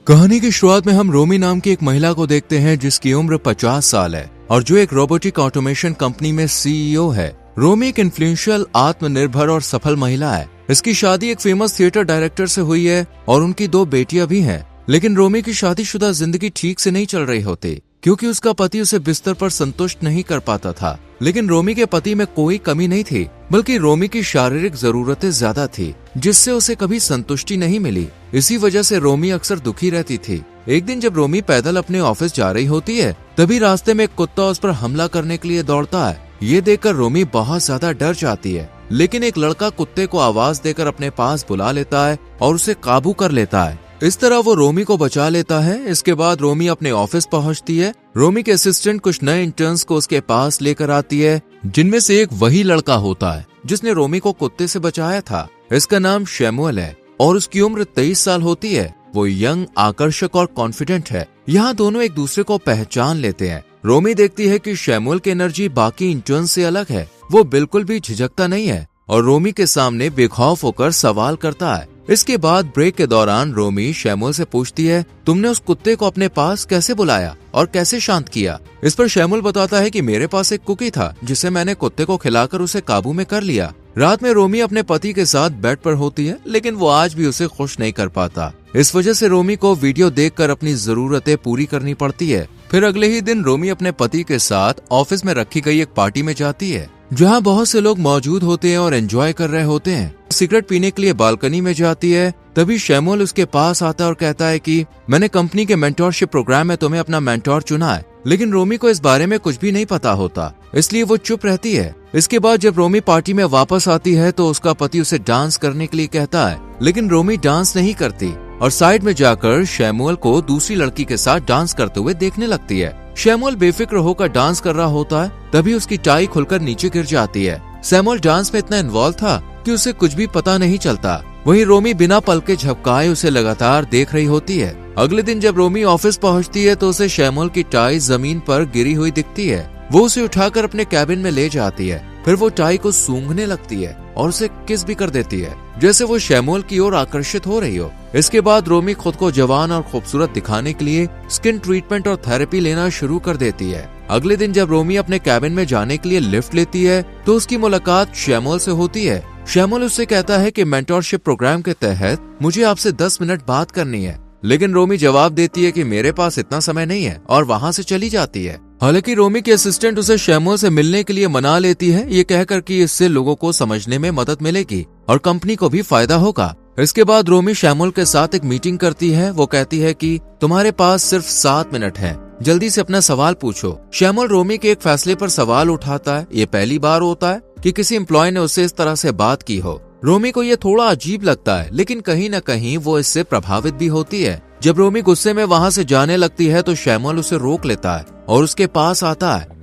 कहानी की शुरुआत में हम रोमी नाम की एक महिला को देखते हैं जिसकी उम्र 50 साल है और जो एक रोबोटिक ऑटोमेशन कंपनी में सीईओ है। रोमी एक इन्फ्लुएंशियल, आत्मनिर्भर और सफल महिला है। इसकी शादी एक फेमस थिएटर डायरेक्टर से हुई है और उनकी 2 बेटियां भी हैं। लेकिन रोमी की शादीशुदा जिंदगी ठीक से नहीं चल रही होती क्योंकि उसका पति उसे बिस्तर पर संतुष्ट नहीं कर पाता था। लेकिन रोमी के पति में कोई कमी नहीं थी, बल्कि रोमी की शारीरिक जरूरतें ज्यादा थी जिससे उसे कभी संतुष्टि नहीं मिली। इसी वजह से रोमी अक्सर दुखी रहती थी। एक दिन जब रोमी पैदल अपने ऑफिस जा रही होती है, तभी रास्ते में एक कुत्ता उस पर हमला करने के लिए दौड़ता है। ये देखकर रोमी बहुत ज्यादा डर जाती है, लेकिन एक लड़का कुत्ते को आवाज देकर अपने पास बुला लेता है और उसे काबू कर लेता है। इस तरह वो रोमी को बचा लेता है। इसके बाद रोमी अपने ऑफिस पहुंचती है। रोमी के असिस्टेंट कुछ नए इंटर्न्स को उसके पास लेकर आती है, जिनमें से एक वही लड़का होता है जिसने रोमी को कुत्ते से बचाया था। इसका नाम शैमुअल है और उसकी उम्र 23 साल होती है। वो यंग, आकर्षक और कॉन्फिडेंट है। यहाँ दोनों एक दूसरे को पहचान लेते हैं। रोमी देखती है कि शैमुअल की एनर्जी बाकी इंटर्न से अलग है। वो बिल्कुल भी झिझकता नहीं है और रोमी के सामने बेखौफ होकर सवाल करता है। इसके बाद ब्रेक के दौरान रोमी शैमुअल से पूछती है, तुमने उस कुत्ते को अपने पास कैसे बुलाया और कैसे शांत किया? इस पर शैमुअल बताता है कि मेरे पास एक कुकी था जिसे मैंने कुत्ते को खिलाकर उसे काबू में कर लिया। रात में रोमी अपने पति के साथ बेड पर होती है, लेकिन वो आज भी उसे खुश नहीं कर पाता। इस वजह से रोमी को वीडियो देखकर अपनी जरूरतें पूरी करनी पड़ती है। फिर अगले ही दिन रोमी अपने पति के साथ ऑफिस में रखी गई एक पार्टी में जाती है, जहाँ बहुत से लोग मौजूद होते हैं और एंजॉय कर रहे होते हैं। सिगरेट पीने के लिए बालकनी में जाती है। तभी शैमुअल उसके पास आता है और कहता है कि मैंने कंपनी के मेंटोरशिप प्रोग्राम में तुम्हें अपना मेंटोर चुना है। लेकिन रोमी को इस बारे में कुछ भी नहीं पता होता, इसलिए वो चुप रहती है। इसके बाद जब रोमी पार्टी में वापस आती है तो उसका पति उसे डांस करने के लिए कहता है, लेकिन रोमी डांस नहीं करती और साइड में जाकर शैमुअल को दूसरी लड़की के साथ डांस करते हुए देखने लगती है। शैमुअल बेफिक्र होकर डांस कर रहा होता है, तभी उसकी टाई खुलकर नीचे गिर जाती है। शैमुअल डांस में इतना इन्वॉल्व था कि उसे कुछ भी पता नहीं चलता। वहीं रोमी बिना पल के झपकाए उसे लगातार देख रही होती है। अगले दिन जब रोमी ऑफिस पहुंचती है तो उसे शैमुअल की टाई जमीन पर गिरी हुई दिखती है। वो उसे उठाकर अपने कैबिन में ले जाती है। फिर वो टाई को सूंघने लगती है और उसे किस भी कर देती है, जैसे वो शैमुअल की ओर आकर्षित हो रही हो। इसके बाद रोमी खुद को जवान और खूबसूरत दिखाने के लिए स्किन ट्रीटमेंट और थेरेपी लेना शुरू कर देती है। अगले दिन जब रोमी अपने कैबिन में जाने के लिए लिफ्ट लेती है तो उसकी मुलाकात शैमुअल से होती है। शैमुअल उससे कहता है कि मेंटोरशिप प्रोग्राम के तहत मुझे आपसे 10 मिनट बात करनी है, लेकिन रोमी जवाब देती है कि मेरे पास इतना समय नहीं है और वहाँ से चली जाती है। हालांकि रोमी के असिस्टेंट उसे शैमुअल से मिलने के लिए मना लेती है, ये कहकर कि इससे लोगों को समझने में मदद मिलेगी और कंपनी को भी फायदा होगा। इसके बाद रोमी शैमुअल के साथ एक मीटिंग करती है। वो कहती है कि तुम्हारे पास सिर्फ 7 मिनट है, जल्दी से अपना सवाल पूछो। शैमुअल रोमी के एक फैसले पर सवाल उठाता है। ये पहली बार होता है कि किसी एम्प्लॉय ने उससे इस तरह से बात की हो। रोमी को ये थोड़ा अजीब लगता है, लेकिन कहीं न कहीं वो इससे प्रभावित भी होती है। जब रोमी गुस्से में वहाँ से जाने लगती है तो शैमुअल उसे रोक लेता है और उसके पास आता है।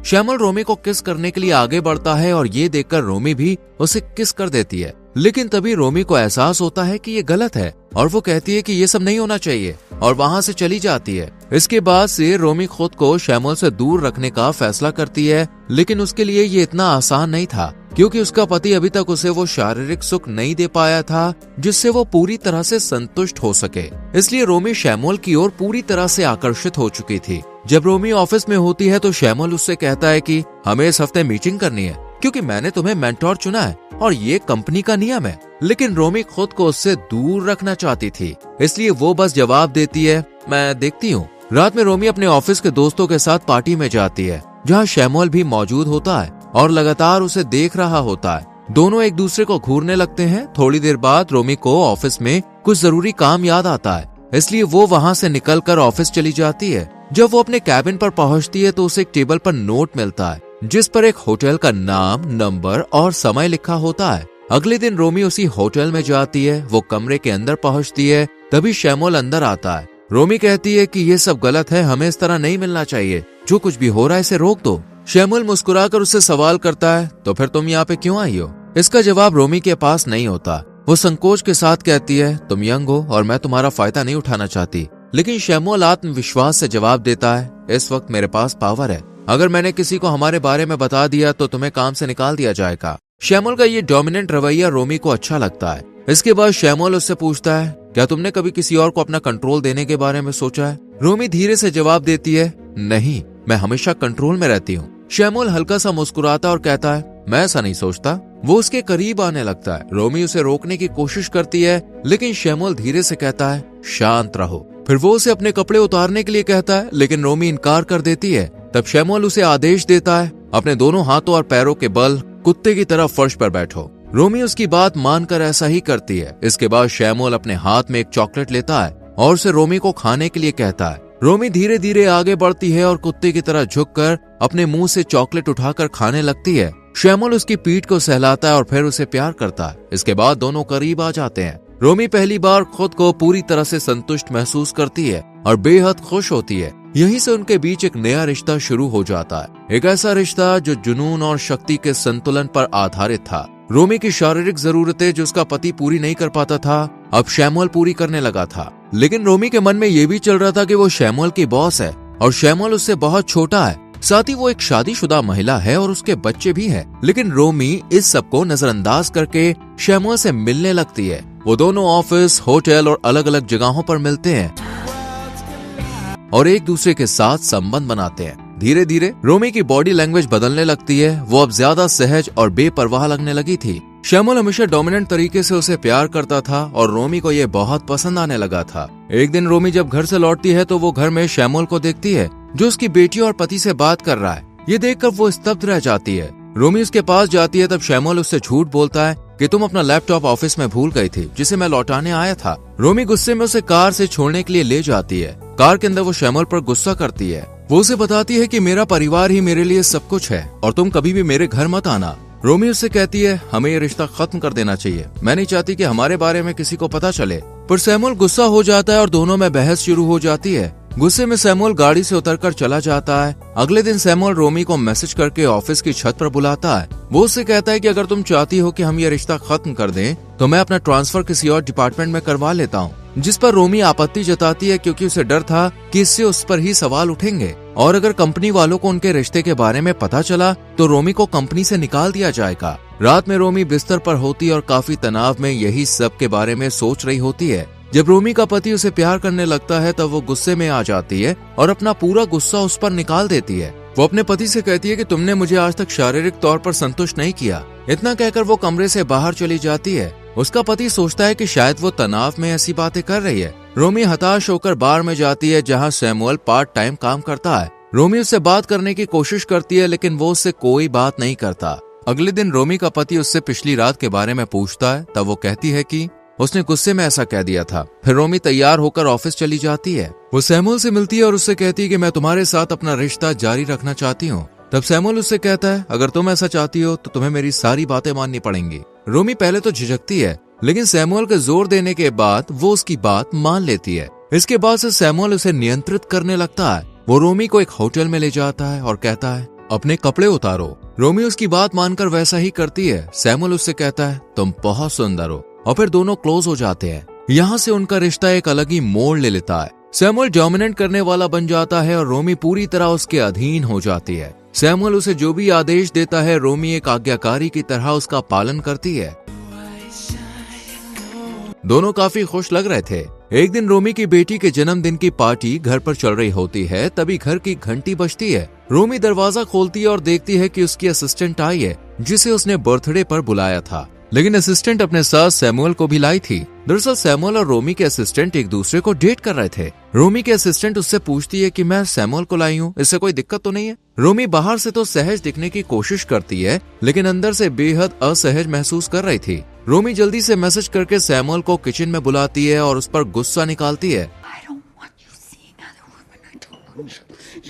शैमुअल रोमी को किस करने के लिए आगे बढ़ता है और ये देखकर रोमी भी उसे किस कर देती है। लेकिन तभी रोमी को एहसास होता है कि ये गलत है और वो कहती है कि ये सब नहीं होना चाहिए और वहाँ से चली जाती है। इसके बाद से रोमी खुद को शैमुअल से दूर रखने का फैसला करती है, लेकिन उसके लिए ये इतना आसान नहीं था क्योंकि उसका पति अभी तक उसे वो शारीरिक सुख नहीं दे पाया था जिससे वो पूरी तरह से संतुष्ट हो सके। इसलिए रोमी शैमुअल की ओर पूरी तरह से आकर्षित हो चुकी थी। जब रोमी ऑफिस में होती है तो शैमुअल उससे कहता है कि हमें इस हफ्ते मीटिंग करनी है क्योंकि मैंने तुम्हें मेंटोर चुना है और ये कंपनी का नियम है। लेकिन रोमी खुद को उससे दूर रखना चाहती थी, इसलिए वो बस जवाब देती है, मैं देखती हूँ। रात में रोमी अपने ऑफिस के दोस्तों के साथ पार्टी में जाती है, जहाँ शैमुअल भी मौजूद होता है और लगातार उसे देख रहा होता है। दोनों एक दूसरे को घूरने लगते हैं। थोड़ी देर बाद रोमी को ऑफिस में कुछ जरूरी काम याद आता है, इसलिए वो वहाँ से निकलकर ऑफिस चली जाती है। जब वो अपने कैबिन पर पहुँचती है तो उसे एक टेबल पर नोट मिलता है जिस पर एक होटल का नाम, नंबर और समय लिखा होता है। अगले दिन रोमी उसी होटल में जाती है। वो कमरे के अंदर पहुँचती है, तभी शैमुअल अंदर आता है। रोमी कहती है कि ये सब गलत है, हमें इस तरह नहीं मिलना चाहिए, जो कुछ भी हो रहा है इसे रोक दो। शैमुअल मुस्कुराकर उससे सवाल करता है, तो फिर तुम यहाँ पे क्यों आई हो? इसका जवाब रोमी के पास नहीं होता। वो संकोच के साथ कहती है, तुम यंग हो और मैं तुम्हारा फायदा नहीं उठाना चाहती। लेकिन शैमुअल आत्मविश्वास से जवाब देता है, इस वक्त मेरे पास पावर है, अगर मैंने किसी को हमारे बारे में बता दिया तो तुम्हें काम से निकाल दिया जाएगा। शैमुअल का ये डोमिनेंट रवैया रोमी को अच्छा लगता है। इसके बाद शैमुअल उससे पूछता है, क्या तुमने कभी किसी और को अपना कंट्रोल देने के बारे में सोचा है? रोमी धीरे से जवाब देती है, नहीं, मैं हमेशा कंट्रोल में रहती हूँ। शैमुअल हल्का सा मुस्कुराता और कहता है, मैं ऐसा नहीं सोचता। वो उसके करीब आने लगता है। रोमी उसे रोकने की कोशिश करती है, लेकिन शैमुअल धीरे से कहता है, शांत रहो। फिर वो उसे अपने कपड़े उतारने के लिए कहता है, लेकिन रोमी इनकार कर देती है। तब शैमुअल उसे आदेश देता है, अपने दोनों हाथों और पैरों के बल कुत्ते की तरह फर्श पर बैठो। रोमी उसकी बात मानकर ऐसा ही करती है। इसके बाद शैमुअल अपने हाथ में एक चॉकलेट लेता है और उसे रोमी को खाने के लिए कहता है। रोमी धीरे धीरे आगे बढ़ती है और कुत्ते की तरह झुककर अपने मुंह से चॉकलेट उठाकर खाने लगती है। शैमुअल उसकी पीठ को सहलाता है और फिर उसे प्यार करता है। इसके बाद दोनों करीब आ जाते हैं। रोमी पहली बार खुद को पूरी तरह से संतुष्ट महसूस करती है और बेहद खुश होती है। यहीं से उनके बीच एक नया रिश्ता शुरू हो जाता है, एक ऐसा रिश्ता जो जुनून और शक्ति के संतुलन पर आधारित था। रोमी की शारीरिक जरूरतें जो उसका पति पूरी नहीं कर पाता था, अब शैमुअल पूरी करने लगा था। लेकिन रोमी के मन में यह भी चल रहा था कि वो शैमुअल की बॉस है और शैमुअल उससे बहुत छोटा है। साथ ही वो एक शादीशुदा महिला है और उसके बच्चे भी हैं। लेकिन रोमी इस सब को नजरअंदाज करके शैमुअल से मिलने लगती है। वो दोनों ऑफिस, होटल और अलग अलग जगहों पर मिलते हैं और एक दूसरे के साथ संबंध बनाते हैं। धीरे धीरे रोमी की बॉडी लैंग्वेज बदलने लगती है। वो अब ज्यादा सहज और बेपरवाह लगने लगी थी। शैमुअल हमेशा डोमिनेंट तरीके से उसे प्यार करता था और रोमी को ये बहुत पसंद आने लगा था। एक दिन रोमी जब घर से लौटती है तो वो घर में शैमुअल को देखती है, जो उसकी बेटी और पति से बात कर रहा है। ये देखकर वो स्तब्ध रह जाती है। रोमी उसके पास जाती है। तब शैमुअल उससे झूठ बोलता है कि तुम अपना लैपटॉप ऑफिस में भूल गई थी, जिसे मैं लौटाने आया था। रोमी गुस्से में उसे कार से छोड़ने के लिए ले जाती है। कार के अंदर वो शैमुअल पर गुस्सा करती है। वो उसे बताती है कि मेरा परिवार ही मेरे लिए सब कुछ है और तुम कभी भी मेरे घर मत आना। रोमी उससे कहती है, हमें ये रिश्ता खत्म कर देना चाहिए। मैं नहीं चाहती कि हमारे बारे में किसी को पता चले। पर शैमुअल गुस्सा हो जाता है और दोनों में बहस शुरू हो जाती है। गुस्से में शैमुअल गाड़ी से उतरकर चला जाता है। अगले दिन शैमुअल रोमी को मैसेज करके ऑफिस की छत पर बुलाता है। वो उससे कहता है कि अगर तुम चाहती हो कि हम ये रिश्ता खत्म कर दें तो मैं अपना ट्रांसफर किसी और डिपार्टमेंट में करवा लेता हूँ। जिस पर रोमी आपत्ति जताती है, क्योंकि उसे डर था कि इससे उस पर ही सवाल उठेंगे और अगर कंपनी वालों को उनके रिश्ते के बारे में पता चला तो रोमी को कंपनी से निकाल दिया जाएगा। रात में रोमी बिस्तर पर होती है और काफी तनाव में यही सब के बारे में सोच रही होती है। जब रोमी का पति उसे प्यार करने लगता है तब वो गुस्से में आ जाती है और अपना पूरा गुस्सा उस पर निकाल देती है। वो अपने पति से कहती है कि तुमने मुझे आज तक शारीरिक तौर पर संतुष्ट नहीं किया। इतना कहकर वो कमरे से बाहर चली जाती है। उसका पति सोचता है कि शायद वो तनाव में ऐसी बातें कर रही है। रोमी हताश होकर बार में जाती है, जहाँ शैमुअल पार्ट टाइम काम करता है। रोमी उससे बात करने की कोशिश करती है, लेकिन वो उससे कोई बात नहीं करता। अगले दिन रोमी का पति उससे पिछली रात के बारे में पूछता है। तब वो कहती है कि उसने गुस्से में ऐसा कह दिया था। फिर रोमी तैयार होकर ऑफिस चली जाती है। वो शैमुअल से मिलती है और उससे कहती है कि मैं तुम्हारे साथ अपना रिश्ता जारी रखना चाहती हूँ। तब शैमुअल उससे कहता है, अगर तुम ऐसा चाहती हो तो तुम्हें मेरी सारी बातें माननी पड़ेंगी। रोमी पहले तो झिझकती है, लेकिन शैमुअल के जोर देने के बाद वो उसकी बात मान लेती है। इसके बाद से शैमुअल उसे नियंत्रित करने लगता है। वो रोमी को एक होटल में ले जाता है और कहता है, अपने कपड़े उतारो। रोमी उसकी बात मानकर वैसा ही करती है। शैमुअल उससे कहता है, तुम बहुत सुंदर हो, और फिर दोनों क्लोज हो जाते हैं। यहाँ से उनका रिश्ता एक अलग ही मोड़ ले लेता है। शैमुअल डोमिनेट करने वाला बन जाता है और रोमी पूरी तरह उसके अधीन हो जाती है। शैमुअल उसे जो भी आदेश देता है, रोमी एक आज्ञाकारी की तरह उसका पालन करती है। दोनों काफी खुश लग रहे थे। एक दिन रोमी की बेटी के जन्मदिन की पार्टी घर पर चल रही होती है। तभी घर की घंटी बजती है। रोमी दरवाजा खोलती है और देखती है कि उसकी असिस्टेंट आई है, जिसे उसने बर्थडे पर बुलाया था। लेकिन असिस्टेंट अपने साथ शैमुअल को भी लाई थी। दरअसल शैमुअल और रोमी के असिस्टेंट एक दूसरे को डेट कर रहे थे। रोमी के असिस्टेंट उससे पूछती है कि मैं शैमुअल को लाई हूँ, इससे कोई दिक्कत तो नहीं है। रोमी बाहर से तो सहज दिखने की कोशिश करती है, लेकिन अंदर से बेहद असहज महसूस कर रही थी। रोमी जल्दी से मैसेज करके शैमुअल को किचन में बुलाती है और उस पर गुस्सा निकालती है।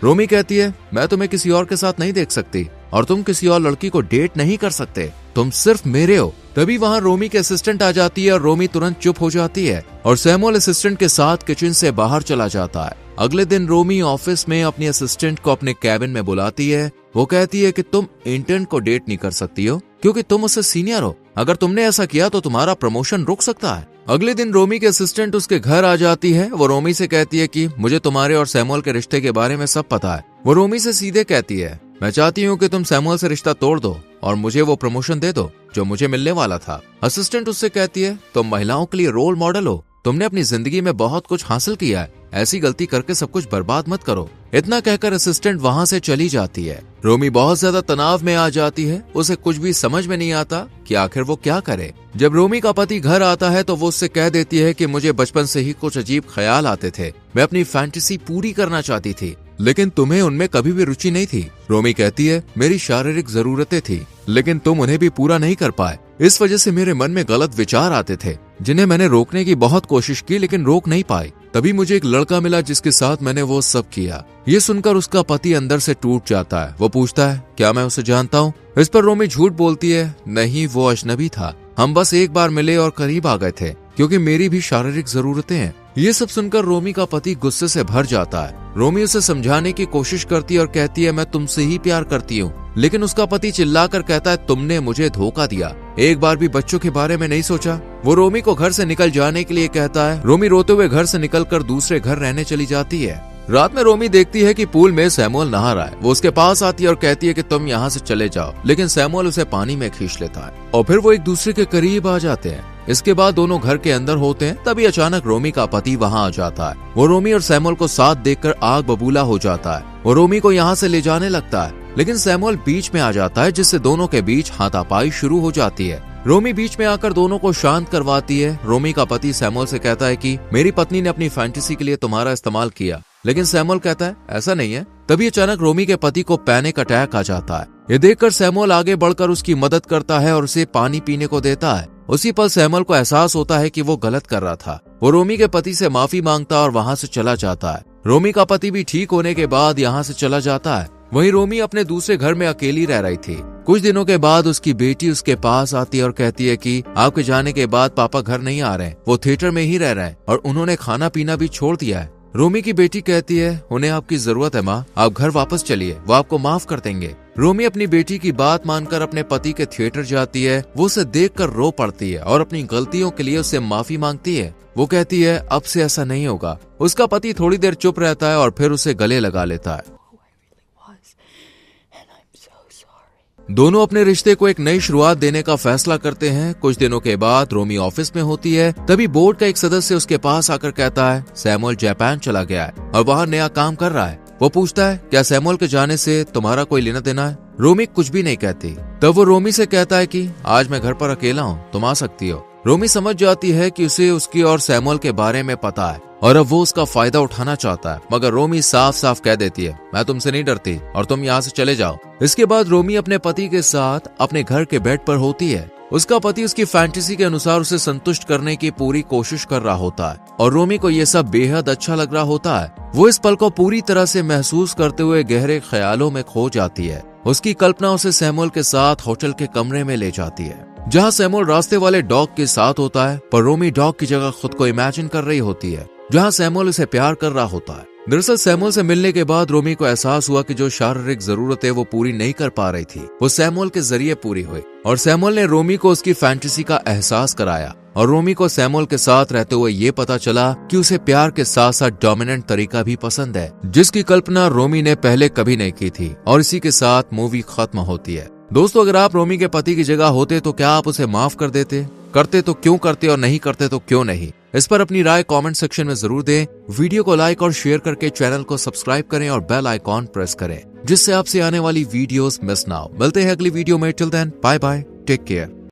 रोमी कहती है, मैं तुम्हें किसी और के साथ नहीं देख सकती और तुम किसी और लड़की को डेट नहीं कर सकते, तुम सिर्फ मेरे हो। तभी वहाँ रोमी के असिस्टेंट आ जाती है और रोमी तुरंत चुप हो जाती है और शैमुअल असिस्टेंट के साथ किचन से बाहर चला जाता है। अगले दिन रोमी ऑफिस में अपनी असिस्टेंट को अपने कैबिन में बुलाती है। वो कहती है कि तुम इंटर्न को डेट नहीं कर सकती हो क्योंकि तुम उससे सीनियर हो। अगर तुमने ऐसा किया तो तुम्हारा प्रमोशन रुक सकता है। अगले दिन रोमी के असिस्टेंट उसके घर आ जाती है। वो रोमी से कहती है कि मुझे तुम्हारे और शैमुअल के रिश्ते के बारे में सब पता है। वो रोमी से सीधे कहती है, मैं चाहती हूँ कि तुम शैमुअल से रिश्ता तोड़ दो और मुझे वो प्रमोशन दे दो जो मुझे मिलने वाला था। असिस्टेंट उससे कहती है, तुम महिलाओं के लिए रोल मॉडल हो, तुमने अपनी जिंदगी में बहुत कुछ हासिल किया है, ऐसी गलती करके सब कुछ बर्बाद मत करो। इतना कहकर असिस्टेंट वहाँ से चली जाती है। रोमी बहुत ज्यादा तनाव में आ जाती है। उसे कुछ भी समझ में नहीं आता कि आखिर वो क्या करे। जब रोमी का पति घर आता है तो वो उससे कह देती है कि मुझे बचपन से ही कुछ अजीब ख्याल आते थे, मैं अपनी फैंटेसी पूरी करना चाहती थी, लेकिन तुम्हें उनमें कभी भी रुचि नहीं थी। रोमी कहती है मेरी शारीरिक जरूरतें थी, लेकिन तुम उन्हें भी पूरा नहीं कर पाए। इस वजह से मेरे मन में गलत विचार आते थे, जिन्हें मैंने रोकने की बहुत कोशिश की लेकिन रोक नहीं पाई। तभी मुझे एक लड़का मिला जिसके साथ मैंने वो सब किया। ये सुनकर उसका पति अंदर से टूट जाता है। वो पूछता है क्या मैं उसे जानता हूँ? इस पर रोमी झूठ बोलती है नहीं, वो अजनबी था, हम बस एक बार मिले और करीब आ गए थे, क्योंकि मेरी भी शारीरिक जरूरतें हैं। ये सब सुनकर रोमी का पति गुस्से से भर जाता है। रोमी उसे समझाने की कोशिश करती है और कहती है मैं तुमसे ही प्यार करती हूँ, लेकिन उसका पति चिल्लाकर कहता है तुमने मुझे धोखा दिया, एक बार भी बच्चों के बारे में नहीं सोचा। वो रोमी को घर से निकल जाने के लिए कहता है। रोमी रोते हुए घर से निकलकर दूसरे घर रहने चली जाती है। रात में रोमी देखती है कि पूल में सैमुअल नहा रहा है। वो उसके पास आती है और कहती है कि तुम यहाँ से चले जाओ, लेकिन सैमुअल उसे पानी में खींच लेता है और फिर वो एक दूसरे के करीब आ जाते हैं। इसके बाद दोनों घर के अंदर होते हैं। तभी अचानक रोमी का पति वहाँ आ जाता है। वो रोमी और सैमुअल को साथ देखकर आग बबूला हो जाता है। वो रोमी को यहाँ से ले जाने लगता है, लेकिन सैमुअल बीच में आ जाता है, जिससे दोनों के बीच हाथापाई शुरू हो जाती है। रोमी बीच में आकर दोनों को शांत करवाती है। रोमी का पति सैमुअल से कहता है कि मेरी पत्नी ने अपनी फैंटेसी के लिए तुम्हारा इस्तेमाल किया, लेकिन सैमुअल कहता है ऐसा नहीं है। तभी अचानक रोमी के पति को पैनिक अटैक आ जाता है। ये देखकर सैमुअल आगे बढ़कर उसकी मदद करता है और उसे पानी पीने को देता है। उसी पल सैमुअल को एहसास होता है कि वो गलत कर रहा था। वो रोमी के पति से माफी मांगता और वहाँ से चला जाता है। रोमी का पति भी ठीक होने के बाद यहाँ से चला जाता है। वहीं रोमी अपने दूसरे घर में अकेली रह रही थी। कुछ दिनों के बाद उसकी बेटी उसके पास आती है और कहती है कि आपके जाने के बाद पापा घर नहीं आ रहे, वो थिएटर में ही रह रहे हैं और उन्होंने खाना पीना भी छोड़ दिया है। रोमी की बेटी कहती है उन्हें आपकी जरूरत है माँ, आप घर वापस चलिए, वो आपको माफ कर देंगे। रोमी अपनी बेटी की बात मानकर अपने पति के थिएटर जाती है। वो उसे देखकर रो पड़ती है और अपनी गलतियों के लिए उससे माफी मांगती है। वो कहती है अब से ऐसा नहीं होगा। उसका पति थोड़ी देर चुप रहता है और फिर उसे गले लगा लेता है। दोनों अपने रिश्ते को एक नई शुरुआत देने का फैसला करते हैं। कुछ दिनों के बाद रोमी ऑफिस में होती है। तभी बोर्ड का एक सदस्य उसके पास आकर कहता है सैमुअल जापान चला गया है और वहाँ नया काम कर रहा है। वो पूछता है क्या सैमुअल के जाने से तुम्हारा कोई लेना देना है? रोमी कुछ भी नहीं कहती। तब वो रोमी से कहता है कि आज मैं घर पर अकेला हूँ, तुम आ सकती हो। रोमी समझ जाती है कि उसे उसकी और सैमुअल के बारे में पता है और अब वो उसका फायदा उठाना चाहता है, मगर रोमी साफ साफ कह देती है मैं तुमसे नहीं डरती और तुम यहाँ से चले जाओ। इसके बाद रोमी अपने पति के साथ अपने घर के बेड पर होती है। उसका पति उसकी फैंटेसी के अनुसार उसे संतुष्ट करने की पूरी कोशिश कर रहा होता है और रोमी को ये सब बेहद अच्छा लग रहा होता है। वो इस पल को पूरी तरह से महसूस करते हुए गहरे ख्यालों में खो जाती है। उसकी कल्पना उसे सैमुअल के साथ होटल के कमरे में ले जाती है, जहाँ सैमुअल रास्ते वाले डॉग के साथ होता है, पर रोमी डॉग की जगह खुद को इमेजिन कर रही होती है, जहाँ सैमुअल उसे प्यार कर रहा होता है। दरअसल सैमुअल से मिलने के बाद रोमी को एहसास हुआ कि जो शारीरिक जरूरतें वो पूरी नहीं कर पा रही थी, वो सैमुअल के जरिए पूरी हुई और सैमुअल ने रोमी को उसकी फैंटेसी का एहसास कराया और रोमी को सैमुअल के साथ रहते हुए ये पता चला कि उसे प्यार के साथ साथ डोमिनेंट तरीका भी पसंद है, जिसकी कल्पना रोमी ने पहले कभी नहीं की थी। और इसी के साथ मूवी खत्म होती है। दोस्तों, अगर आप रोमी के पति की जगह होते तो क्या आप उसे माफ कर देते? करते तो क्यों करते और नहीं करते तो क्यों नहीं? इस पर अपनी राय कमेंट सेक्शन में जरूर दें। वीडियो को लाइक और शेयर करके चैनल को सब्सक्राइब करें और बेल आइकॉन प्रेस करें, जिससे आपसे आने वाली वीडियोस मिस ना हो। मिलते हैं अगली वीडियो में। Till then bye bye, take care.